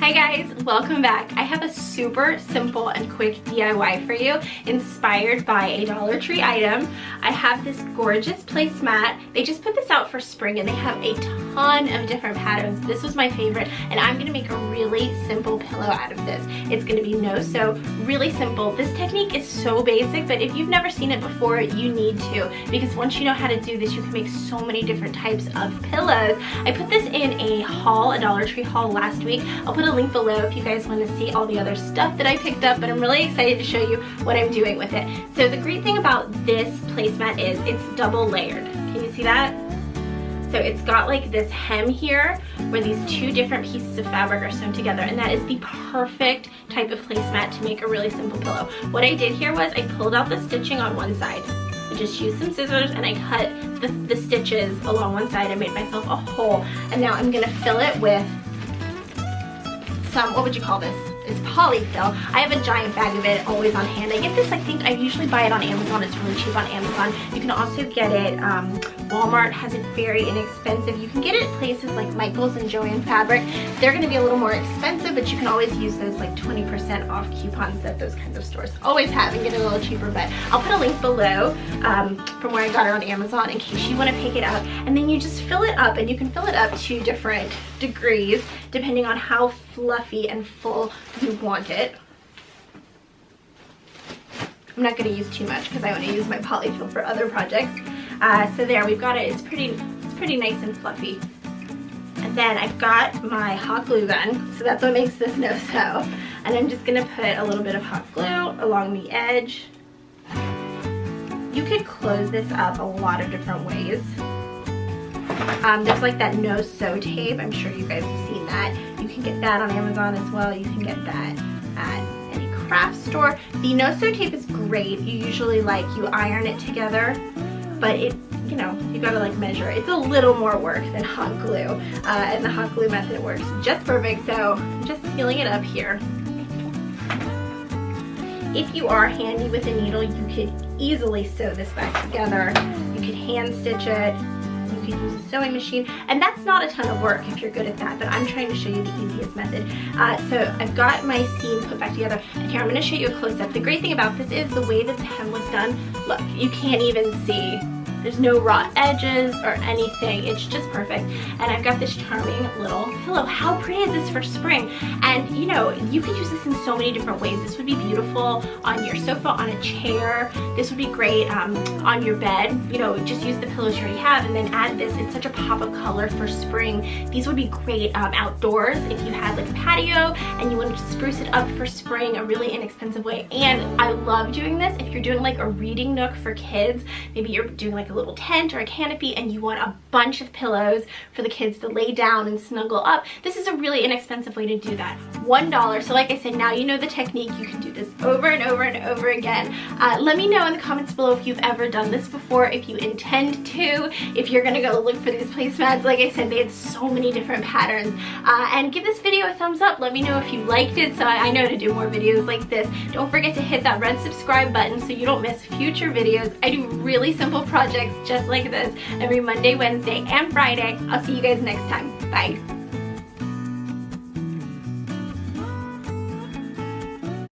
Hi guys, welcome back. I have a super simple and quick DIY for you, inspired by a Dollar Tree item. I have this gorgeous placemat. They just put this out for spring and they have a ton of different patterns. This was my favorite and I'm gonna make a really simple pillow out of this. It's gonna be no-sew, really simple. This technique is so basic, but if you've never seen it before, you need to, because once you know how to do this, you can make so many different types of pillows. I put this in a haul, a Dollar Tree haul last week. I'll put a link below if you guys want to see all the other stuff that I picked up, but I'm really excited to show you what I'm doing with it. So the great thing about this placemat is it's double layered. Can you see that? So it's got like this hem here where these two different pieces of fabric are sewn together, and that is the perfect type of placemat to make a really simple pillow. What I did here was I pulled out the stitching on one side. I just used some scissors and I cut the stitches along one side. I made myself a hole, and now I'm gonna fill it with some, what would you call this? It's polyfill. I have a giant bag of it always on hand. I get this, I think I usually buy it on Amazon. It's really cheap on Amazon. You can also get it, Walmart has it very inexpensive. You can get it at places like Michael's and Joann Fabric. They're gonna be a little more expensive, but you can always use those like 20% off coupons that those kinds of stores always have and get it a little cheaper. But I'll put a link below from where I got it on Amazon in case you wanna pick it up. And then you just fill it up, and you can fill it up to different degrees depending on how fluffy and full you want it. I'm not going to use too much because I want to use my polyfill for other projects. So there, we've got it. It's pretty nice and fluffy. And then I've got my hot glue gun, so that's what makes this no-sew. And I'm just going to put a little bit of hot glue along the edge. You could close this up a lot of different ways. There's like that no-sew tape. I'm sure you guys have seen that. You can get that on Amazon as well. You can get that at any craft store. The no-sew tape is great. You usually you iron it together, but it, you know, you gotta like measure it. It's a little more work than hot glue, and the hot glue method works just perfect. So I'm just sealing it up here. If you are handy with a needle, you could easily sew this back together. You could hand stitch it. You can use a sewing machine, and that's not a ton of work if you're good at that, but I'm trying to show you the easiest method. So I've got my seam put back together, and here I'm going to show you a close-up. The great thing about this is the way that the hem was done. Look, you can't even see. There's no raw edges or anything. It's just perfect. And I've got this charming little pillow. How pretty is this for spring? And you know, you could use this in so many different ways. This would be beautiful on your sofa, on a chair. This would be great on your bed. You know, just use the pillows you already have and then add this. It's such a pop of color for spring. These would be great outdoors if you had like a patio and you wanted to spruce it up for spring, a really inexpensive way. And I love doing this if you're doing like a reading nook for kids. Maybe you're doing like a little tent or a canopy and you want a bunch of pillows for the kids to lay down and snuggle up. This is a really inexpensive way to do that. $1. So like I said, now you know the technique. You can do this over and over and over again. Let me know in the comments below if you've ever done this before, if you intend to, if you're gonna go look for these placemats. Like I said, they had so many different patterns. And give this video a thumbs up. Let me know if you liked it so I know to do more videos like this. Don't forget to hit that red subscribe button so you don't miss future videos. I do really simple projects just like this every Monday, Wednesday, and Friday. I'll see you guys next time. Bye.